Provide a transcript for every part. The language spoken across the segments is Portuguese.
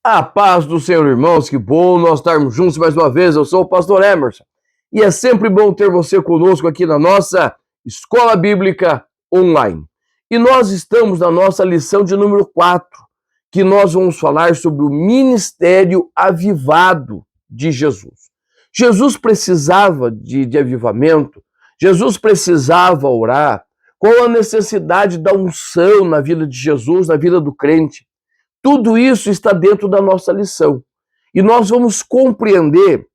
A paz do Senhor, irmãos, que bom nós estarmos juntos mais uma vez. Eu sou o pastor Emerson e é sempre bom ter você conosco aqui na nossa Escola Bíblica Online. E nós estamos na nossa lição de número 4, que nós vamos falar sobre o ministério avivado de Jesus. Jesus precisava de avivamento, Jesus precisava orar. Qual a necessidade da unção na vida de Jesus, na vida do crente? Tudo isso está dentro da nossa lição. E nós vamos compreender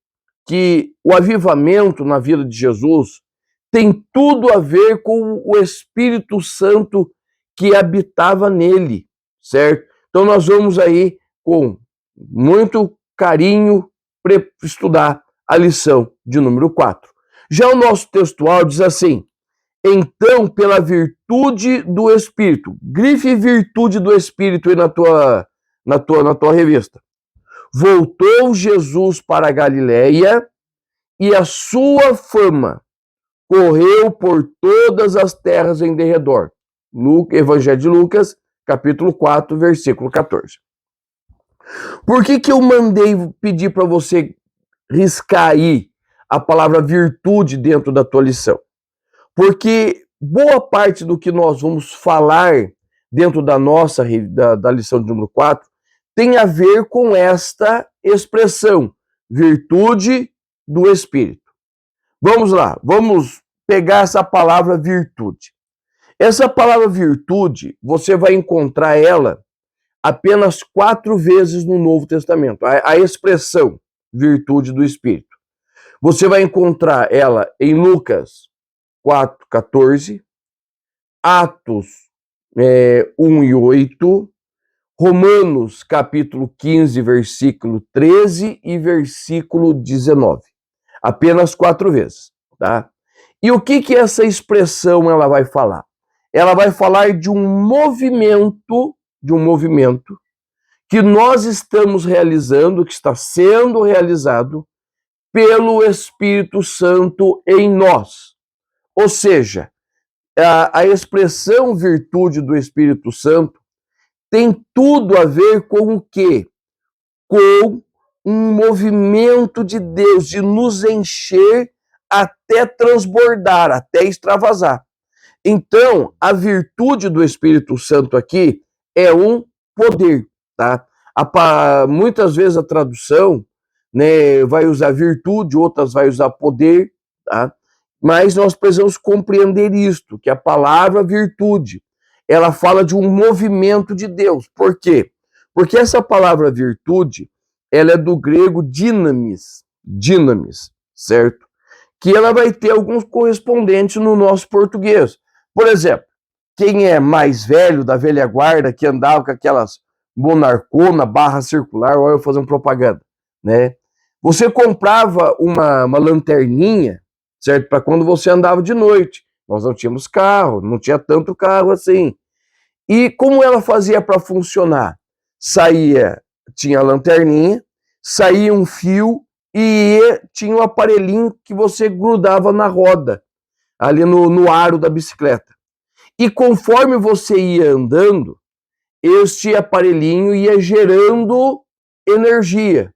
que o avivamento na vida de Jesus tem tudo a ver com o Espírito Santo que habitava nele, certo? Então nós vamos aí, com muito carinho, estudar a lição de número 4. Já o nosso textual diz assim: então, pela virtude do Espírito, grife virtude do Espírito aí na tua revista. Voltou Jesus para a Galileia e a sua fama correu por todas as terras em derredor. Evangelho de Lucas, capítulo 4, versículo 14. Por que eu mandei pedir para você riscar aí a palavra virtude dentro da tua lição? Porque boa parte do que nós vamos falar dentro da nossa da lição de número 4 tem a ver com esta expressão, virtude do Espírito. Vamos lá, vamos pegar essa palavra virtude. Essa palavra virtude, você vai encontrar ela apenas 4 vezes no Novo Testamento. A expressão virtude do Espírito. Você vai encontrar ela em Lucas 4:14, Atos 1 e 8, Romanos capítulo 15, versículo 13 e versículo 19. Apenas 4 vezes, tá? E o que essa expressão ela vai falar? Ela vai falar de um movimento que nós estamos realizando, que está sendo realizado pelo Espírito Santo em nós. Ou seja, a expressão virtude do Espírito Santo tem tudo a ver com o quê? Com um movimento de Deus, de nos encher até transbordar, até extravasar. Então, a virtude do Espírito Santo aqui é um poder, tá? Muitas vezes a tradução, né, vai usar virtude, outras vai usar poder, tá? Mas nós precisamos compreender isto, que a palavra virtude, ela fala de um movimento de Deus. Por quê? Porque essa palavra virtude, ela é do grego dinamis, certo? Que ela vai ter alguns correspondentes no nosso português. Por exemplo, quem é mais velho, da velha guarda, que andava com aquelas monarcona, barra circular, olha eu fazendo propaganda, né? Você comprava uma lanterninha, certo? Para quando você andava de noite. Nós não tínhamos carro, não tinha tanto carro assim. E como ela fazia para funcionar? Tinha a lanterninha, saía um fio e tinha um aparelhinho que você grudava na roda, ali no aro da bicicleta. E conforme você ia andando, este aparelhinho ia gerando energia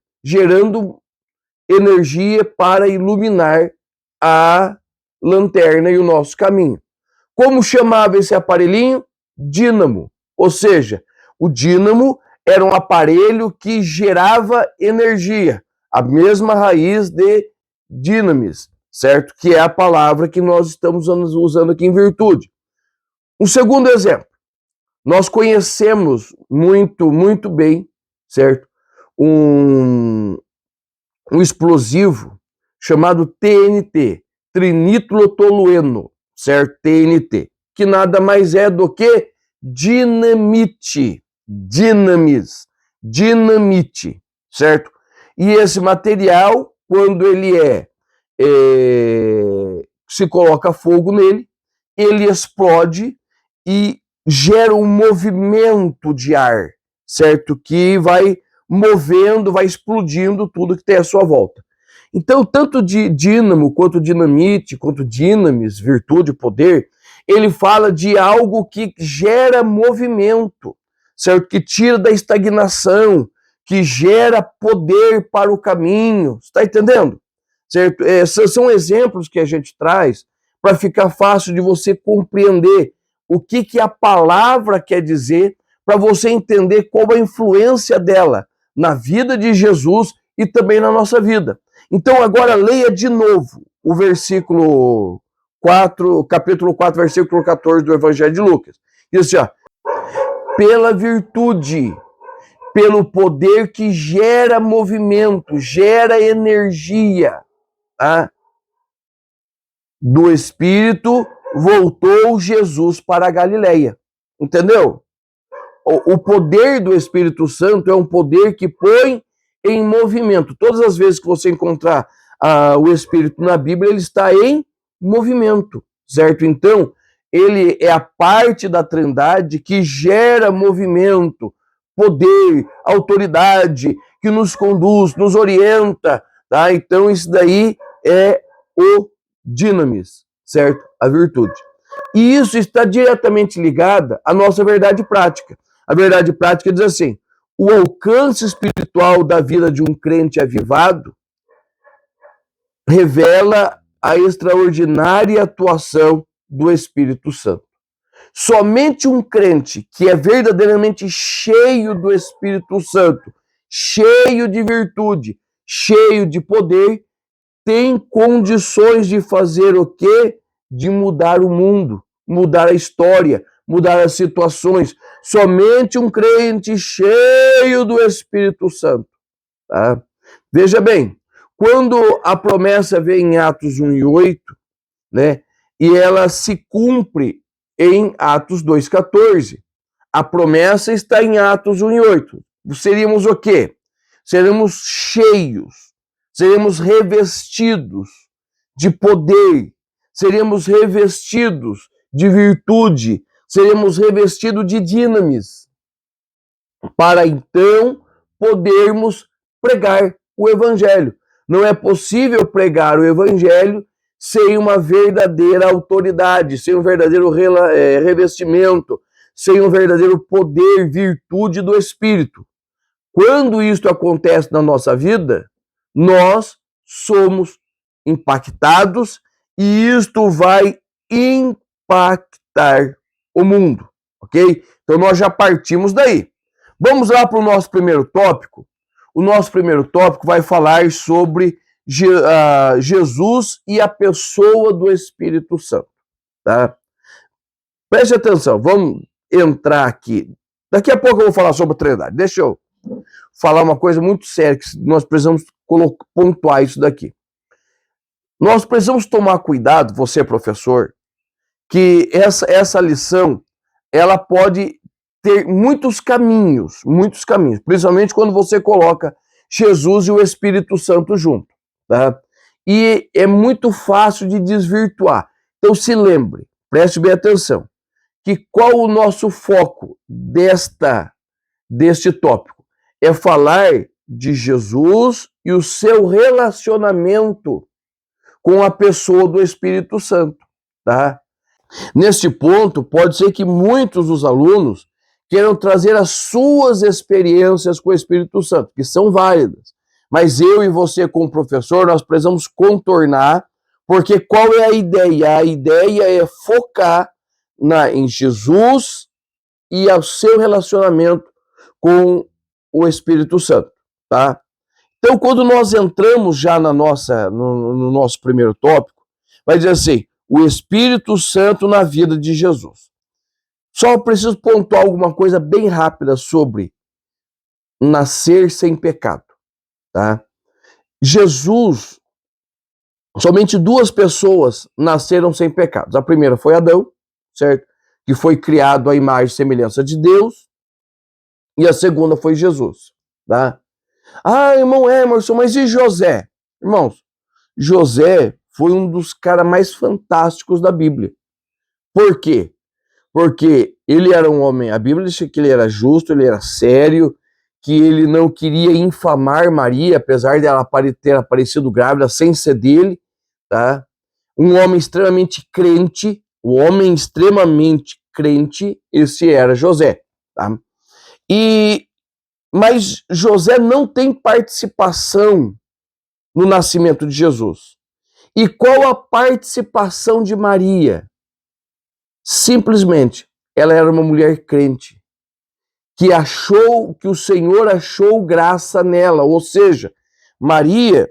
para iluminar a lanterna e o nosso caminho. Como chamava esse aparelhinho? Dínamo. Ou seja, o dínamo era um aparelho que gerava energia, a mesma raiz de dinamis, certo? Que é a palavra que nós estamos usando aqui em virtude. Um segundo exemplo. Nós conhecemos muito bem, certo? Um explosivo chamado TNT, trinitrotolueno, certo? TNT, que nada mais é do que dinamite, certo? E esse material, quando ele se coloca fogo nele, ele explode e gera um movimento de ar, certo? Que vai movendo, vai explodindo tudo que tem à sua volta. Então, tanto de dínamo, quanto dinamite, quanto dinamis, virtude, poder, ele fala de algo que gera movimento, certo? Que tira da estagnação, que gera poder para o caminho. Está entendendo? Certo? São exemplos que a gente traz para ficar fácil de você compreender o que a palavra quer dizer, para você entender qual a influência dela na vida de Jesus e também na nossa vida. Então agora leia de novo o versículo 4, capítulo 4, versículo 14 do Evangelho de Lucas. Diz assim, ó, pela virtude, pelo poder que gera movimento, gera energia, tá? Do Espírito, voltou Jesus para a Galileia. Entendeu? O poder do Espírito Santo é um poder que põe em movimento. Todas as vezes que você encontrar o Espírito na Bíblia, ele está em movimento, certo? Então, ele é a parte da Trindade que gera movimento, poder, autoridade, que nos conduz, nos orienta, tá? Então, isso daí é o dinamis, certo? A virtude. E isso está diretamente ligado à nossa verdade prática. A verdade prática diz assim: o alcance espiritual da vida de um crente avivado revela a extraordinária atuação do Espírito Santo. Somente um crente que é verdadeiramente cheio do Espírito Santo, cheio de virtude, cheio de poder, tem condições de fazer o quê? De mudar o mundo, mudar a história, mudar as situações. Somente um crente cheio do Espírito Santo. Tá? Veja bem, quando a promessa vem em Atos 1 e 8, né, e ela se cumpre em Atos 2,14, a promessa está em Atos 1 e 8. Seríamos o quê? Seremos cheios, seremos revestidos de poder, seremos revestidos de virtude, seremos revestidos de dinamis, para então podermos pregar o Evangelho. Não é possível pregar o Evangelho sem uma verdadeira autoridade, sem um verdadeiro revestimento, sem um verdadeiro poder, virtude do Espírito. Quando isso acontece na nossa vida, nós somos impactados e isto vai impactar o mundo, ok? Então nós já partimos daí. Vamos lá para o nosso primeiro tópico. O nosso primeiro tópico vai falar sobre Jesus e a pessoa do Espírito Santo, tá? Preste atenção, vamos entrar aqui. Daqui a pouco eu vou falar sobre a Trindade. Deixa eu falar uma coisa muito séria, que nós precisamos pontuar isso daqui. Nós precisamos tomar cuidado, você professor, que essa lição, ela pode ter muitos caminhos, principalmente quando você coloca Jesus e o Espírito Santo junto, tá? E é muito fácil de desvirtuar. Então se lembre, preste bem atenção, que qual o nosso foco deste tópico? É falar de Jesus e o seu relacionamento com a pessoa do Espírito Santo, tá? Neste ponto, pode ser que muitos dos alunos queiram trazer as suas experiências com o Espírito Santo, que são válidas. Mas eu e você, como professor, nós precisamos contornar, porque qual é a ideia? A ideia é focar em Jesus e ao seu relacionamento com o Espírito Santo, tá? Então, quando nós entramos já no nosso primeiro tópico, vai dizer assim, o Espírito Santo na vida de Jesus. Só preciso pontuar alguma coisa bem rápida sobre nascer sem pecado, tá? Jesus, somente duas pessoas nasceram sem pecados. A primeira foi Adão, certo? Que foi criado à imagem e semelhança de Deus. E a segunda foi Jesus, tá? Ah, irmão Emerson, mas e José? Irmãos, José foi um dos caras mais fantásticos da Bíblia. Por quê? Porque ele era um homem, a Bíblia diz que ele era justo, ele era sério, que ele não queria infamar Maria, apesar de ela ter aparecido grávida sem ser dele, tá? Um homem extremamente crente, esse era José, tá? E Mas José não tem participação no nascimento de Jesus. E qual a participação de Maria? Simplesmente, ela era uma mulher crente, que o Senhor achou graça nela, ou seja, Maria,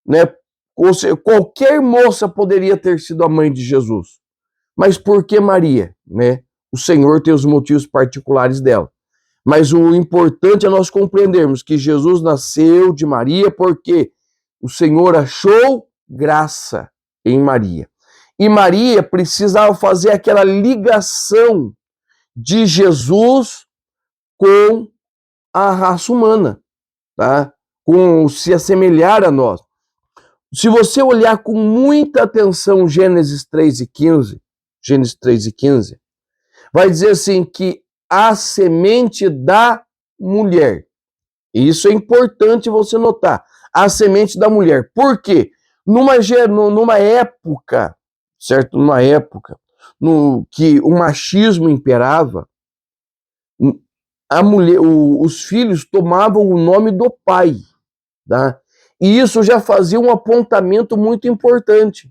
né, ou seja, qualquer moça poderia ter sido a mãe de Jesus. Mas por que Maria, né? O Senhor tem os motivos particulares dela. Mas o importante é nós compreendermos que Jesus nasceu de Maria porque o Senhor achou graça em Maria. E Maria precisava fazer aquela ligação de Jesus com a raça humana, tá? Com se assemelhar a nós. Se você olhar com muita atenção Gênesis 3:15, vai dizer assim que a semente da mulher. E isso é importante você notar. A semente da mulher. Por quê? Numa época, certo? Numa época no que o machismo imperava, a mulher, os filhos tomavam o nome do pai, tá? E isso já fazia um apontamento muito importante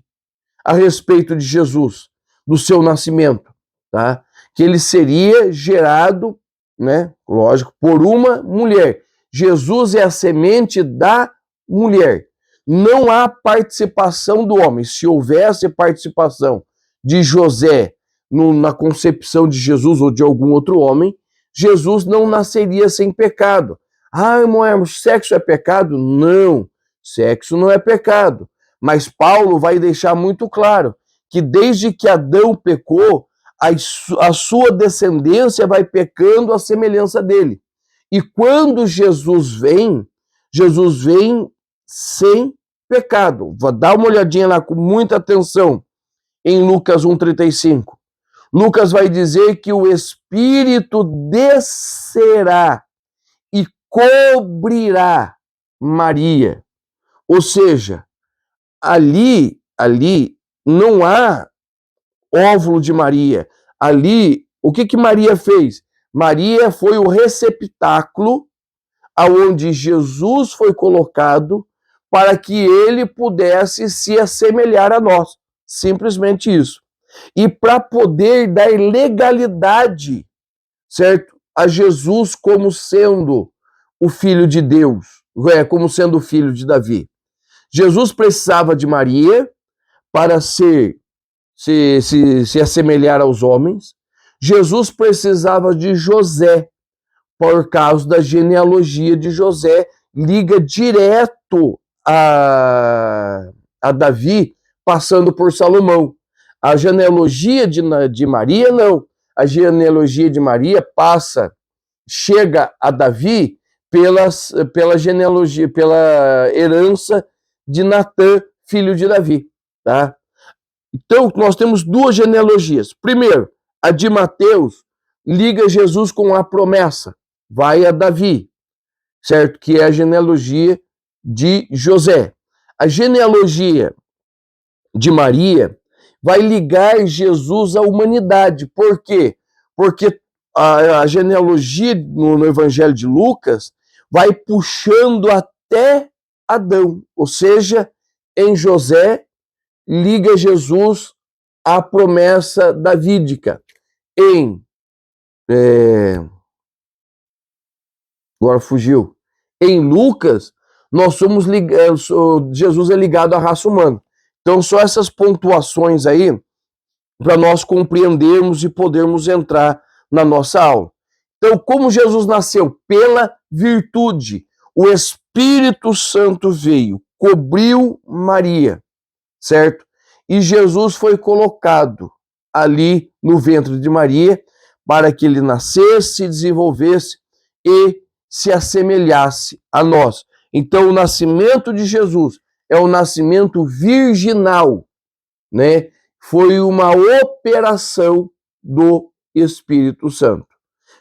a respeito de Jesus, do seu nascimento, tá? Que ele seria gerado, né, lógico, por uma mulher. Jesus é a semente da mulher. Não há participação do homem. Se houvesse participação de José na concepção de Jesus ou de algum outro homem, Jesus não nasceria sem pecado. Ah, irmão, sexo é pecado? Não, sexo não é pecado. Mas Paulo vai deixar muito claro que desde que Adão pecou, a sua descendência vai pecando à semelhança dele. E quando Jesus vem sem pecado. Vou dar uma olhadinha lá com muita atenção em Lucas 1:35. Lucas vai dizer que o Espírito descerá e cobrirá Maria. Ou seja, ali não há óvulo de Maria. Ali, o que Maria fez? Maria foi o receptáculo aonde Jesus foi colocado para que ele pudesse se assemelhar a nós. Simplesmente isso. E para poder dar legalidade, certo? A Jesus como sendo o filho de Deus, como sendo o filho de Davi. Jesus precisava de Maria para se assemelhar aos homens. Jesus precisava de José, por causa da genealogia de José, liga direto a Davi, passando por Salomão. A genealogia de Maria, não. A genealogia de Maria chega a Davi pela genealogia, pela herança de Natã, filho de Davi, tá? Então, nós temos duas genealogias. Primeiro, a de Mateus liga Jesus com a promessa, vai a Davi, certo? Que é a genealogia de José. A genealogia de Maria vai ligar Jesus à humanidade. Por quê? Porque a genealogia no Evangelho de Lucas vai puxando até Adão, ou seja, em José liga Jesus à promessa davídica. Agora fugiu. Em Lucas, Jesus é ligado à raça humana. Então, só essas pontuações aí para nós compreendermos e podermos entrar na nossa aula. Então, como Jesus nasceu? Pela virtude. O Espírito Santo veio, cobriu Maria, certo? E Jesus foi colocado ali no ventre de Maria para que ele nascesse, se desenvolvesse e se assemelhasse a nós. Então, o nascimento de Jesus é o nascimento virginal, né? Foi uma operação do Espírito Santo.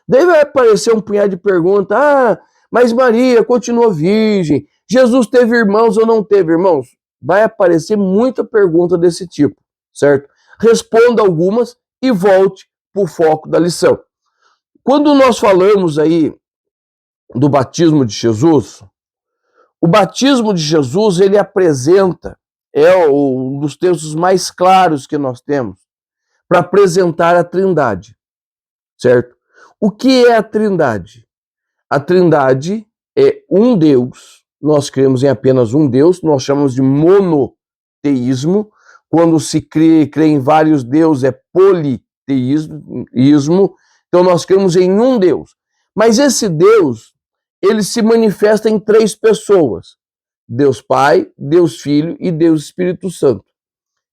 Daí vai aparecer um punhado de perguntas. Mas Maria continuou virgem. Jesus teve irmãos ou não teve irmãos? Vai aparecer muita pergunta desse tipo, certo? Responda algumas e volte para o foco da lição. Quando nós falamos aí do batismo de Jesus, o batismo de Jesus, ele apresenta, um dos textos mais claros que nós temos, para apresentar a Trindade, certo? O que é a Trindade? A Trindade é um Deus, nós cremos em apenas um Deus, nós chamamos de monoteísmo. Quando se crê em vários deuses é politeísmo, então nós cremos em um Deus. Mas esse Deus, ele se manifesta em três pessoas: Deus Pai, Deus Filho e Deus Espírito Santo.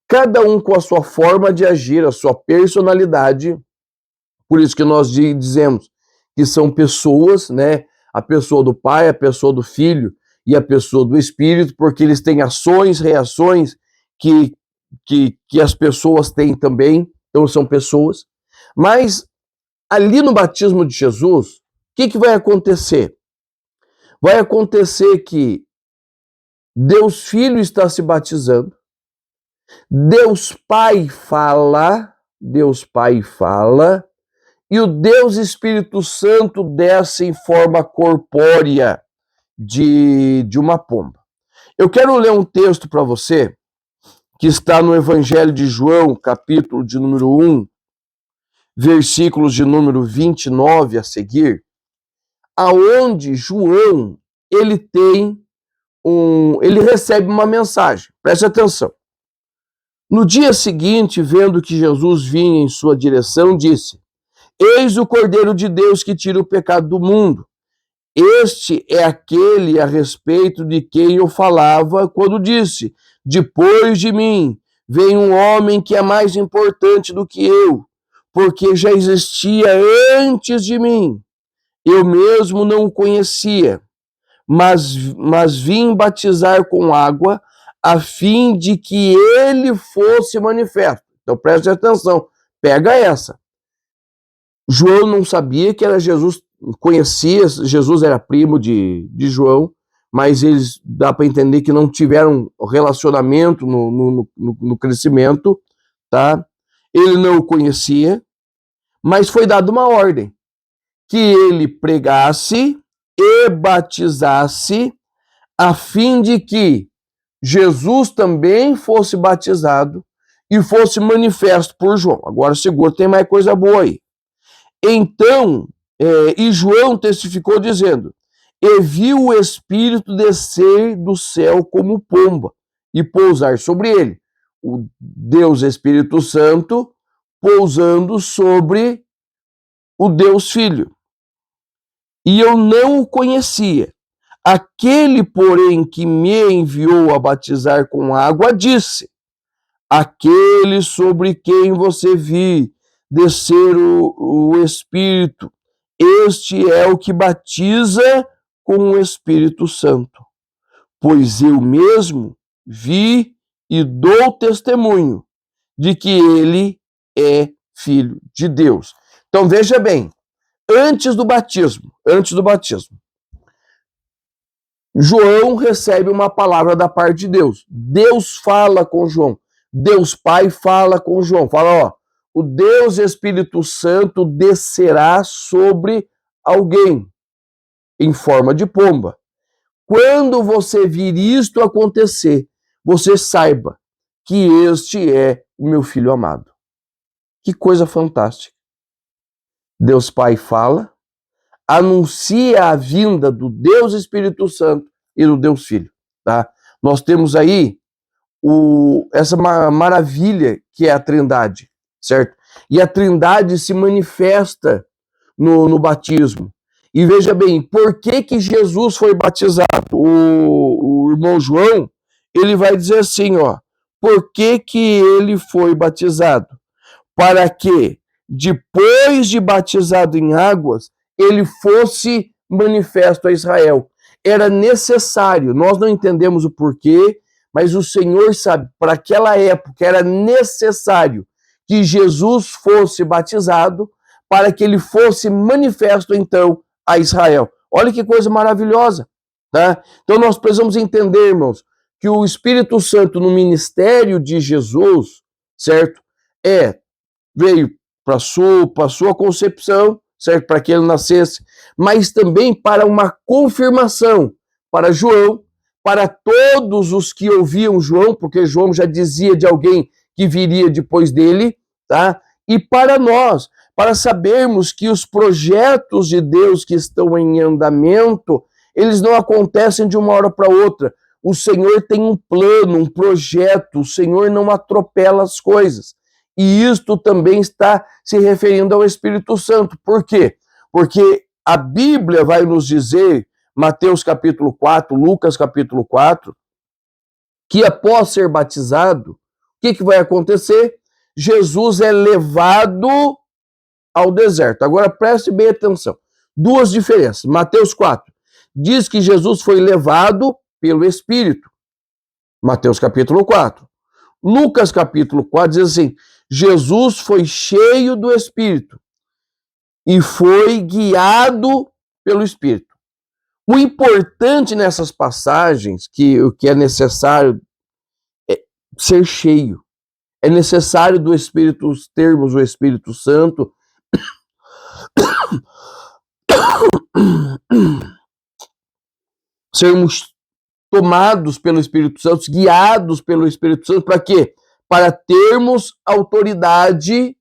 Cada um com a sua forma de agir, a sua personalidade. Por isso que nós dizemos que são pessoas, né? A pessoa do Pai, a pessoa do Filho e a pessoa do Espírito, porque eles têm ações, reações que as pessoas têm também, então são pessoas. Mas ali no batismo de Jesus, o que vai acontecer? Vai acontecer que Deus Filho está se batizando, Deus Pai fala, e o Deus Espírito Santo desce em forma corpórea de uma pomba. Eu quero ler um texto para você, que está no Evangelho de João, capítulo de número 1, versículos de número 29 a seguir, aonde João, ele recebe uma mensagem. Preste atenção. No dia seguinte, vendo que Jesus vinha em sua direção, disse: Eis o Cordeiro de Deus que tira o pecado do mundo. Este é aquele a respeito de quem eu falava quando disse: depois de mim vem um homem que é mais importante do que eu, porque já existia antes de mim. Eu mesmo não o conhecia, mas vim batizar com água a fim de que ele fosse manifesto. Então preste atenção, pega essa. João não sabia que era Jesus, conhecia, Jesus era primo de João, mas eles dá para entender que não tiveram relacionamento no crescimento, tá? Ele não o conhecia, mas foi dada uma ordem, que ele pregasse e batizasse, a fim de que Jesus também fosse batizado e fosse manifesto por João. Agora segura, tem mais coisa boa aí. Então, e João testificou dizendo: e viu o Espírito descer do céu como pomba e pousar sobre ele. O Deus Espírito Santo pousando sobre o Deus Filho. E eu não o conhecia. Aquele, porém, que me enviou a batizar com água, disse: aquele sobre quem você vi descer o Espírito, este é o que batiza com o Espírito Santo. Pois eu mesmo vi e dou testemunho de que ele é Filho de Deus. Então veja bem, antes do batismo, João recebe uma palavra da parte de Deus. Deus fala com João. Deus Pai fala com João. Fala, ó, o Deus Espírito Santo descerá sobre alguém em forma de pomba. Quando você vir isto acontecer, você saiba que este é o meu filho amado. Que coisa fantástica. Deus Pai fala, anuncia a vinda do Deus Espírito Santo e do Deus Filho. Tá? Nós temos aí essa maravilha que é a Trindade, certo? E a Trindade se manifesta no batismo. E veja bem, por que Jesus foi batizado? O irmão João, ele vai dizer assim, ó, por que ele foi batizado? Para que, depois de batizado em águas, ele fosse manifesto a Israel. Era necessário, nós não entendemos o porquê, mas o Senhor sabe, para aquela época era necessário que Jesus fosse batizado para que ele fosse manifesto então a Israel. Olha que coisa maravilhosa, tá? Então nós precisamos entender, irmãos, que o Espírito Santo no ministério de Jesus, certo? Veio para sua concepção, certo? Para que ele nascesse, mas também para uma confirmação para João, para todos os que ouviam João, porque João já dizia de alguém que viria depois dele, tá? E para nós, para sabermos que os projetos de Deus que estão em andamento, eles não acontecem de uma hora para outra. O Senhor tem um plano, um projeto, o Senhor não atropela as coisas. E isto também está se referindo ao Espírito Santo. Por quê? Porque a Bíblia vai nos dizer, Mateus capítulo 4, Lucas capítulo 4, que após ser batizado, o que vai acontecer? Jesus é levado ao deserto. Agora preste bem atenção. Duas diferenças. Mateus 4 diz que Jesus foi levado pelo Espírito. Mateus capítulo 4. Lucas capítulo 4 diz assim: Jesus foi cheio do Espírito e foi guiado pelo Espírito. O importante nessas passagens, o que é necessário é ser cheio. É necessário do Espírito, termos o Espírito Santo sermos tomados pelo Espírito Santo, guiados pelo Espírito Santo, para quê? Para termos autoridade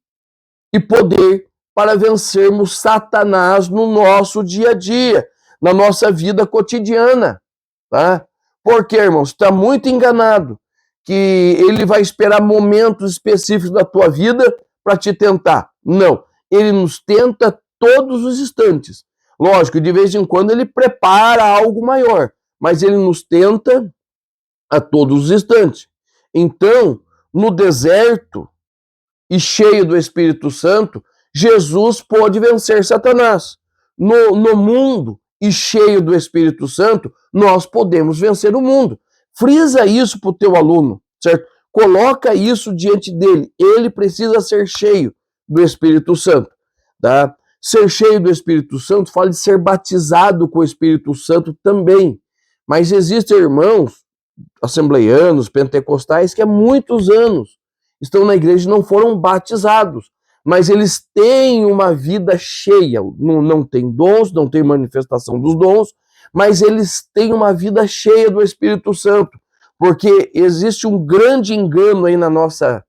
e poder para vencermos Satanás no nosso dia a dia, na nossa vida cotidiana, tá? Porque, irmãos, está muito enganado que ele vai esperar momentos específicos da tua vida para te tentar. Não, ele nos tenta todos os instantes. Lógico, de vez em quando ele prepara algo maior, mas ele nos tenta a todos os instantes. Então, no deserto e cheio do Espírito Santo, Jesus pôde vencer Satanás. No mundo e cheio do Espírito Santo, nós podemos vencer o mundo. Frisa isso para o teu aluno, certo? Coloca isso diante dele. Ele precisa ser cheio do Espírito Santo, tá? Ser cheio do Espírito Santo fala de ser batizado com o Espírito Santo também. Mas existem irmãos assembleianos, pentecostais, que há muitos anos estão na igreja e não foram batizados. Mas eles têm uma vida cheia, não têm dons, não têm manifestação dos dons, mas eles têm uma vida cheia do Espírito Santo, porque existe um grande engano aí na nossa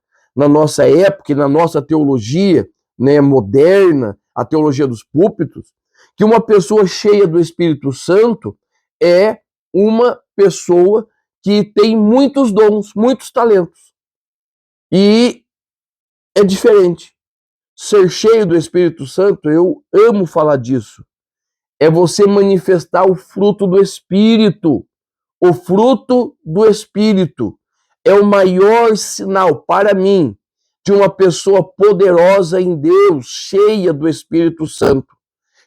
época, na nossa teologia, né, moderna, a teologia dos púlpitos, que uma pessoa cheia do Espírito Santo é uma pessoa que tem muitos dons, muitos talentos. E é diferente. Ser cheio do Espírito Santo, eu amo falar disso, é você manifestar o fruto do Espírito. O fruto do Espírito é o maior sinal, para mim, de uma pessoa poderosa em Deus, cheia do Espírito Santo.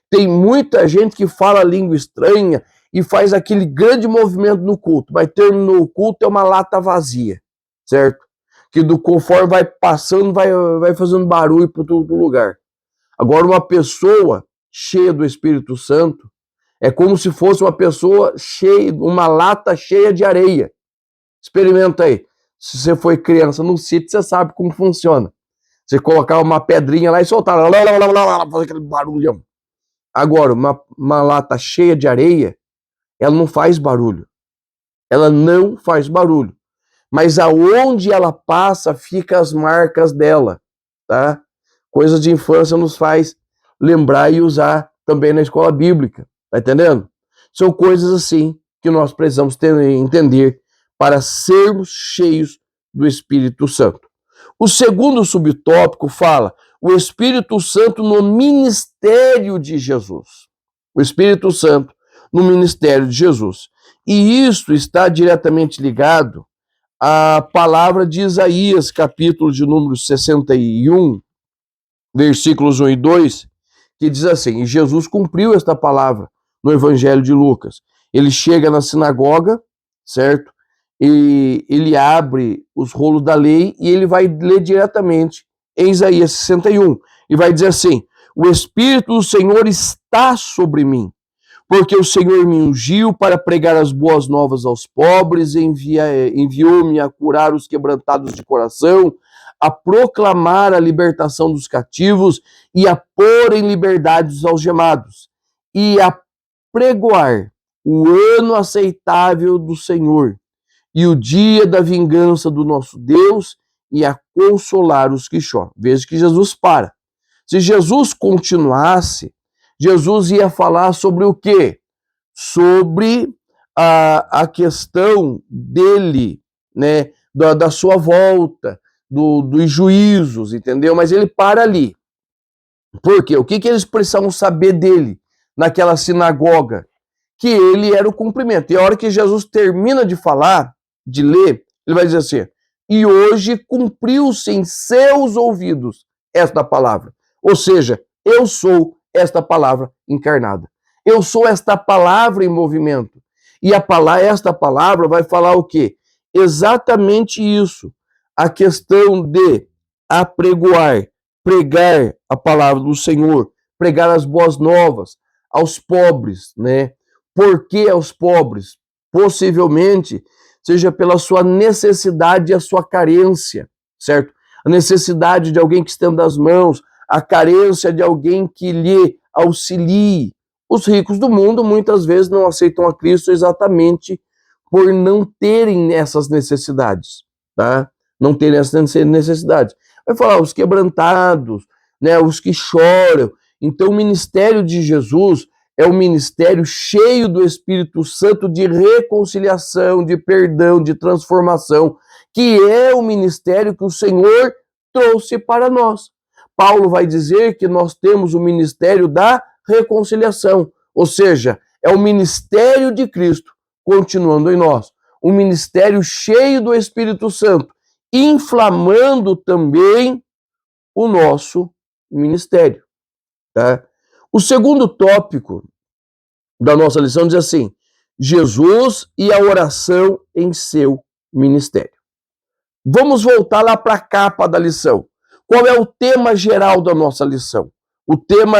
Tem muita gente que fala língua estranha e faz aquele grande movimento no culto, mas terminou o culto é uma lata vazia, certo? Que conforme vai passando, vai fazendo barulho para todo lugar. Agora, uma pessoa cheia do Espírito Santo é como se fosse uma pessoa cheia, uma lata cheia de areia. Experimenta aí. Se você foi criança no sítio, você sabe como funciona. Você colocar uma pedrinha lá e soltar, fazer aquele barulhão. Agora, uma lata cheia de areia, ela não faz barulho. Ela não faz barulho. Mas aonde ela passa, fica as marcas dela, tá? Coisas de infância nos faz lembrar e usar também na escola bíblica, tá entendendo? São coisas assim que nós precisamos entender para sermos cheios do Espírito Santo. O segundo subtópico fala o Espírito Santo no ministério de Jesus. O Espírito Santo no ministério de Jesus. E isso está diretamente ligado à palavra de Isaías, capítulo de número 61, versículos 1 e 2, que diz assim: e Jesus cumpriu esta palavra no Evangelho de Lucas. Ele chega na sinagoga, certo? E ele abre os rolos da lei e ele vai ler diretamente em Isaías 61. E vai dizer assim: o Espírito do Senhor está sobre mim, porque o Senhor me ungiu para pregar as boas novas aos pobres, enviou-me a curar os quebrantados de coração, a proclamar a libertação dos cativos e a pôr em liberdade os algemados, e a pregoar o ano aceitável do Senhor e o dia da vingança do nosso Deus e a consolar os que choram. Veja que Jesus para. Se Jesus continuasse, Jesus ia falar sobre o quê? Sobre a questão dele, né, da sua volta, dos juízos, entendeu? Mas ele para ali. Por quê? O que eles precisavam saber dele naquela sinagoga? Que ele era o cumprimento. E a hora que Jesus termina de falar, de ler, ele vai dizer assim: e hoje cumpriu-se em seus ouvidos esta palavra. Ou seja, eu sou esta palavra encarnada. Eu sou esta palavra em movimento. E esta palavra vai falar o quê? Exatamente isso. A questão de apregoar, pregar a palavra do Senhor, pregar as boas novas aos pobres, né? Por que aos pobres? Possivelmente seja pela sua necessidade e a sua carência, certo? A necessidade de alguém que estenda as mãos, a carência de alguém que lhe auxilie. Os ricos do mundo muitas vezes não aceitam a Cristo exatamente por não terem essas necessidades, tá? Não terem essas necessidades. Vai falar os quebrantados, né? Os que choram. Então o ministério de Jesus é um ministério cheio do Espírito Santo de reconciliação, de perdão, de transformação, que é o ministério que o Senhor trouxe para nós. Paulo vai dizer que nós temos o ministério da reconciliação, ou seja, é o ministério de Cristo continuando em nós, um ministério cheio do Espírito Santo, inflamando também o nosso ministério, tá? O segundo tópico da nossa lição diz assim: Jesus e a oração em seu ministério. Vamos voltar lá para a capa da lição. Qual é o tema geral da nossa lição? O tema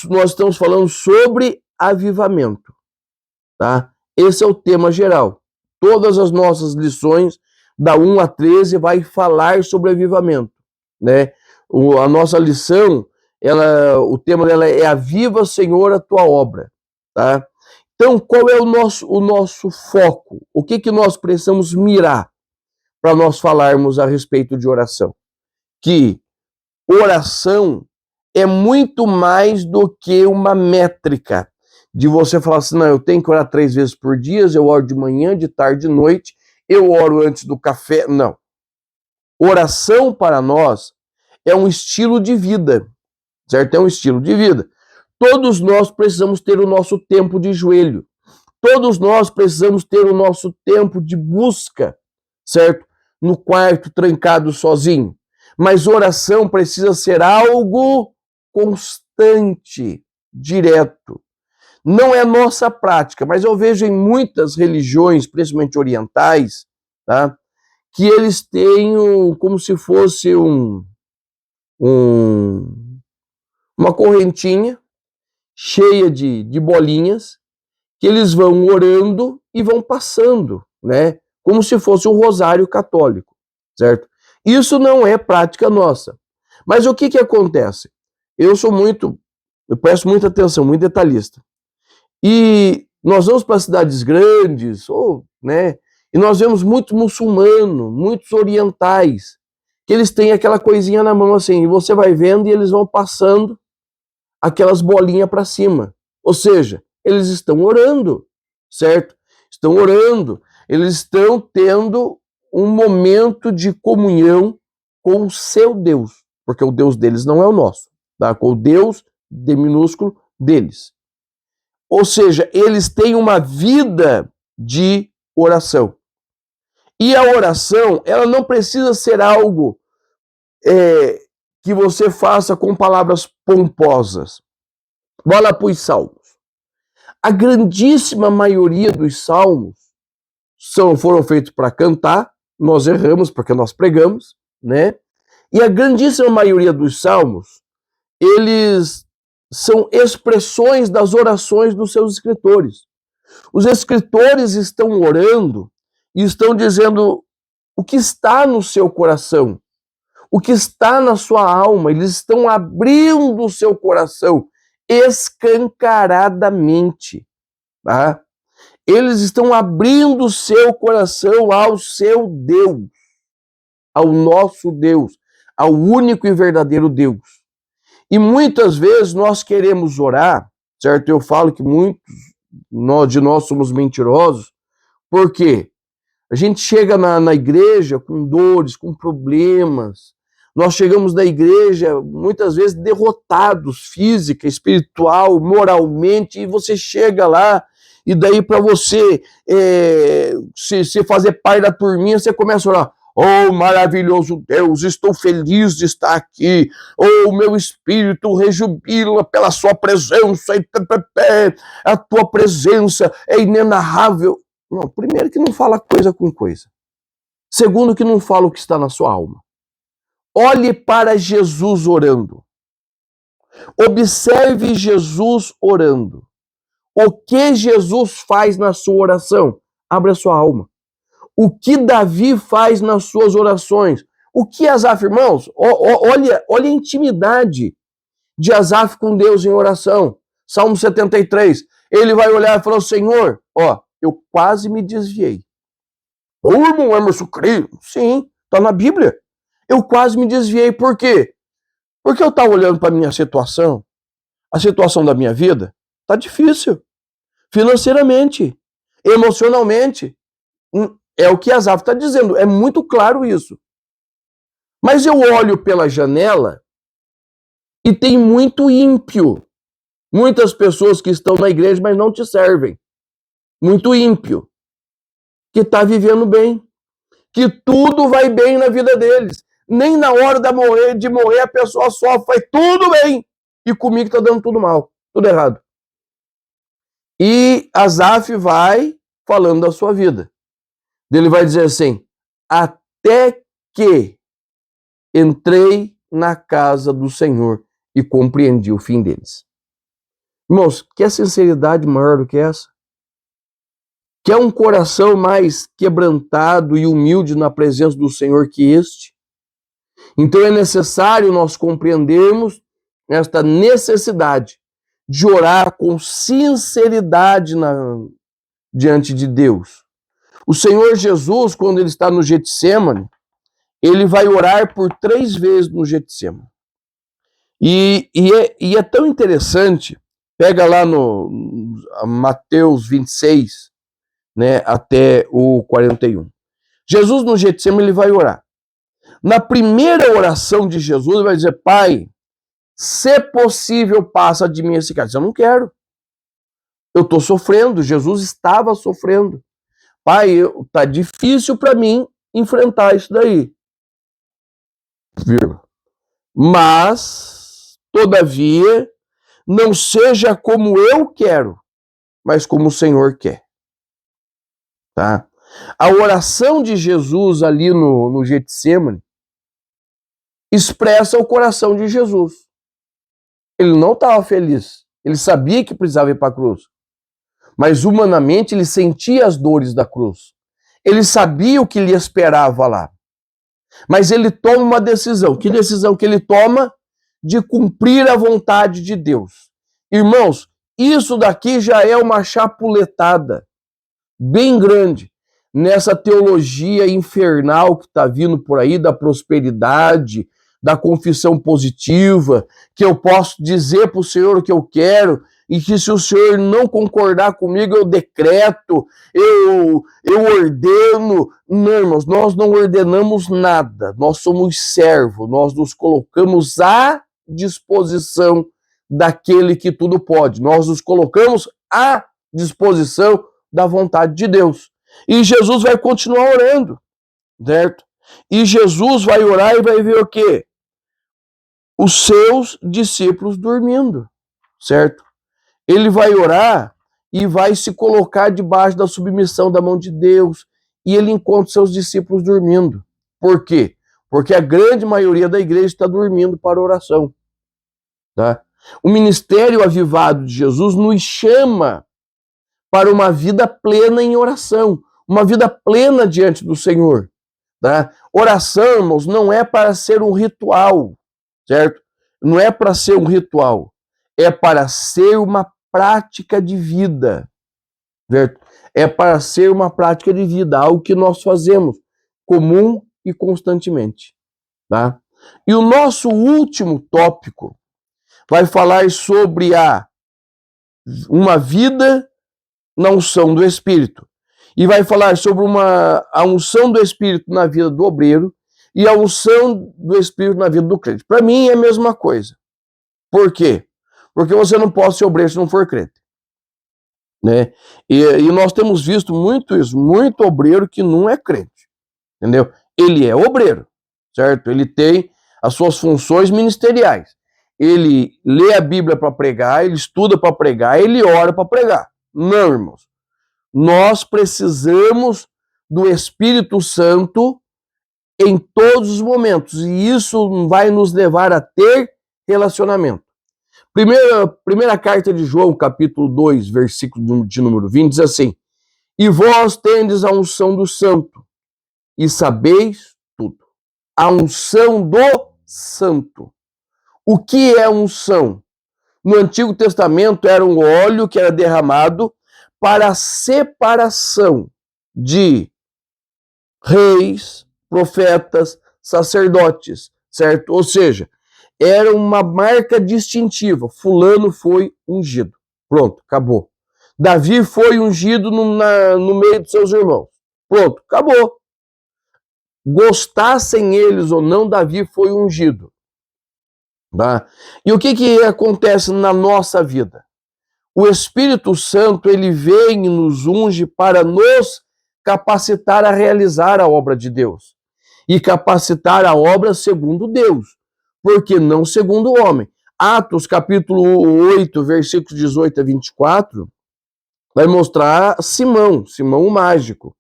nós estamos falando sobre avivamento, tá? Esse é o tema geral. Todas as nossas lições, da 1 a 13, vai falar sobre avivamento, né? A nossa lição, o tema dela é Aviva, Senhor, a tua obra, tá? Então, qual é o nosso foco? O que nós precisamos mirar para nós falarmos a respeito de oração? Que oração é muito mais do que uma métrica de você falar assim: não, eu tenho que orar 3 vezes por dia, eu oro de manhã, de tarde, de noite, eu oro antes do café. Não. Oração para nós é um estilo de vida, certo? É um estilo de vida. Todos nós precisamos ter o nosso tempo de joelho. Todos nós precisamos ter o nosso tempo de busca, certo? No quarto, trancado sozinho. Mas oração precisa ser algo constante, direto. Não é nossa prática, mas eu vejo em muitas religiões, principalmente orientais, tá? Que eles têm como se fosse uma correntinha cheia de bolinhas, que eles vão orando e vão passando, né? Como se fosse um rosário católico, certo? Isso não é prática nossa. Mas o que acontece? Eu presto muita atenção, muito detalhista. E nós vamos para cidades grandes, né? E nós vemos muitos muçulmanos, muitos orientais, que eles têm aquela coisinha na mão assim, e você vai vendo e eles vão passando aquelas bolinhas para cima. Ou seja, eles estão orando, certo? Estão orando. Eles estão tendo um momento de comunhão com o seu Deus, porque o Deus deles não é o nosso, tá? Com o Deus D minúsculo deles. Ou seja, eles têm uma vida de oração. E a oração, ela não precisa ser algo que você faça com palavras pomposas. Vai lá para os salmos. A grandíssima maioria dos salmos foram feitos para cantar, nós erramos porque nós pregamos, né? E a grandíssima maioria dos salmos, eles são expressões das orações dos seus escritores. Os escritores estão orando e estão dizendo o que está no seu coração, o que está na sua alma. Eles estão abrindo o seu coração escancaradamente, tá? Eles estão abrindo o seu coração ao seu Deus, ao nosso Deus, ao único e verdadeiro Deus. E muitas vezes nós queremos orar, certo? Eu falo que muitos de nós somos mentirosos, porque a gente chega na igreja com dores, com problemas. Nós chegamos na igreja muitas vezes derrotados, física, espiritual, moralmente, e você chega lá, e daí para você se fazer parte da turminha, você começa a orar: oh, maravilhoso Deus, estou feliz de estar aqui. Oh, meu espírito rejubila pela sua presença. A tua presença é inenarrável. Não, primeiro que não fala coisa com coisa. Segundo que não fala o que está na sua alma. Olhe para Jesus orando. Observe Jesus orando. O que Jesus faz na sua oração? Abre a sua alma. O que Davi faz nas suas orações? O que Asaf, irmãos? Olha a intimidade de Asaf com Deus em oração. Salmo 73. Ele vai olhar e falar: Senhor, eu quase me desviei. Ô, irmão Emerson Cristo. Sim, está na Bíblia. Eu quase me desviei. Por quê? Porque eu estava olhando para a minha situação, a situação da minha vida, está difícil. Financeiramente, emocionalmente. É o que Asaf está dizendo, é muito claro isso. Mas eu olho pela janela e tem muito ímpio. Muitas pessoas que estão na igreja, mas não te servem. Muito ímpio. Que está vivendo bem. Que tudo vai bem na vida deles. Nem na hora de morrer a pessoa sofre, vai tudo bem. E comigo está dando tudo mal, tudo errado. E Asaf vai falando da sua vida. Ele vai dizer assim: até que entrei na casa do Senhor e compreendi o fim deles. Irmãos, quer sinceridade maior do que essa? Quer um coração mais quebrantado e humilde na presença do Senhor que este? Então é necessário nós compreendermos esta necessidade de orar com sinceridade diante de Deus. O Senhor Jesus, quando ele está no Getsêmani, ele vai orar por 3 vezes no Getsêmani. E é tão interessante, pega lá no Mateus 26, né, até o 41. Jesus no Getsêmani, ele vai orar. Na primeira oração de Jesus, ele vai dizer: Pai, se possível, passa de mim esse cálice. Eu não quero. Eu estou sofrendo. Jesus estava sofrendo. Pai, tá difícil para mim enfrentar isso daí. Mas, todavia, não seja como eu quero, mas como o Senhor quer. Tá? A oração de Jesus ali no Getsêmani expressa o coração de Jesus. Ele não estava feliz. Ele sabia que precisava ir para a cruz. Mas humanamente ele sentia as dores da cruz. Ele sabia o que lhe esperava lá. Mas ele toma uma decisão. Que decisão que ele toma? De cumprir a vontade de Deus. Irmãos, isso daqui já é uma chapuletada bem grande nessa teologia infernal que está vindo por aí da prosperidade, da confissão positiva, que eu posso dizer para o Senhor o que eu quero, e que se o Senhor não concordar comigo, eu decreto, eu ordeno. Não, irmãos, nós não ordenamos nada, nós somos servos, nós nos colocamos à disposição daquele que tudo pode, nós nos colocamos à disposição da vontade de Deus. E Jesus vai continuar orando, certo? E Jesus vai orar e vai ver o quê? Os seus discípulos dormindo, certo? Ele vai orar e vai se colocar debaixo da submissão da mão de Deus, e ele encontra seus discípulos dormindo. Por quê? Porque a grande maioria da igreja está dormindo para a oração. Tá? O ministério avivado de Jesus nos chama para uma vida plena em oração, uma vida plena diante do Senhor. Tá? Oração, irmãos, não é para ser um ritual, certo? Não é para ser um ritual, é para ser uma prática de vida, certo? É para ser uma prática de vida, algo que nós fazemos comum e constantemente, tá? E o nosso último tópico vai falar sobre uma vida na unção do Espírito. E vai falar sobre a unção do Espírito na vida do obreiro e a unção do Espírito na vida do crente. Para mim é a mesma coisa. Por quê? Porque você não pode ser obreiro se não for crente. Né? E nós temos visto muito isso, muito obreiro que não é crente. Entendeu? Ele é obreiro, certo? Ele tem as suas funções ministeriais. Ele lê a Bíblia para pregar, ele estuda para pregar, ele ora para pregar. Não, irmãos. Nós precisamos do Espírito Santo em todos os momentos, e isso vai nos levar a ter relacionamento. Primeira carta de João, capítulo 2, versículo de número 20, diz assim: e vós tendes a unção do Santo, e sabeis tudo. A unção do Santo. O que é unção? No Antigo Testamento era um óleo que era derramado para a separação de reis, profetas, sacerdotes, certo? Ou seja, era uma marca distintiva. Fulano foi ungido. Pronto, acabou. Davi foi ungido no meio dos seus irmãos. Pronto, acabou. Gostassem eles ou não, Davi foi ungido. Tá? E o que acontece na nossa vida? O Espírito Santo, ele vem e nos unge para nos capacitar a realizar a obra de Deus. E capacitar a obra segundo Deus, porque não segundo o homem. Atos, capítulo 8, versículos 18 a 24, vai mostrar Simão o mágico,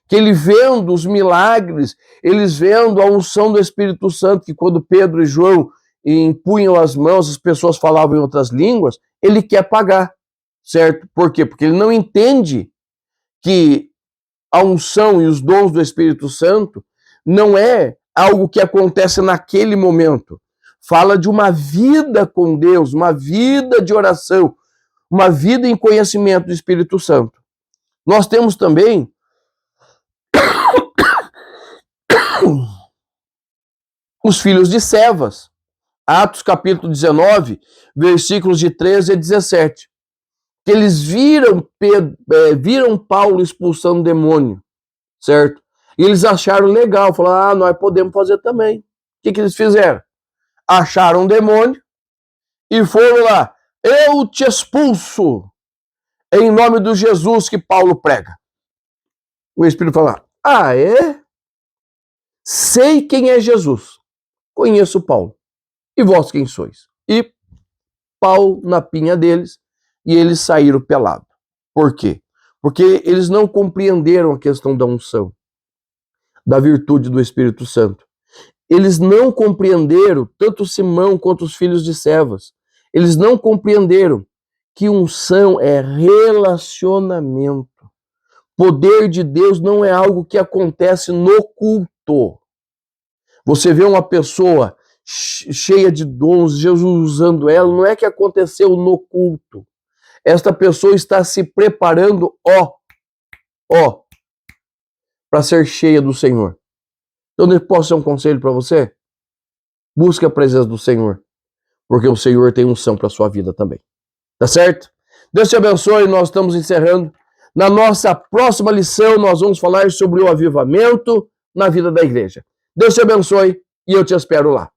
que ele vendo os milagres, eles vendo a unção do Espírito Santo, que quando Pedro e João impunham as mãos, as pessoas falavam em outras línguas, ele quer pagar, certo? Por quê? Porque ele não entende que a unção e os dons do Espírito Santo não é algo que acontece naquele momento. Fala de uma vida com Deus, uma vida de oração, uma vida em conhecimento do Espírito Santo. Nós temos também os filhos de Cefas. Atos capítulo 19, versículos de 13 a 17. Que eles viram Paulo expulsando demônio, certo? E eles acharam legal, falaram, nós podemos fazer também. O que eles fizeram? Acharam um demônio e foram lá, eu te expulso em nome do Jesus que Paulo prega. O Espírito fala, é? Sei quem é Jesus, conheço Paulo. E vós quem sois? E pau na pinha deles, e eles saíram pelados. Por quê? Porque eles não compreenderam a questão da unção, da virtude do Espírito Santo. Eles não compreenderam, tanto Simão quanto os filhos de Cefas, eles não compreenderam que unção é relacionamento. Poder de Deus não é algo que acontece no culto. Você vê uma pessoa cheia de dons, Jesus usando ela, não é que aconteceu no culto. Esta pessoa está se preparando, para ser cheia do Senhor. Então, posso ser um conselho para você? Busque a presença do Senhor, porque o Senhor tem unção para a sua vida também. Tá certo? Deus te abençoe, nós estamos encerrando. Na nossa próxima lição, nós vamos falar sobre o avivamento na vida da igreja. Deus te abençoe e eu te espero lá.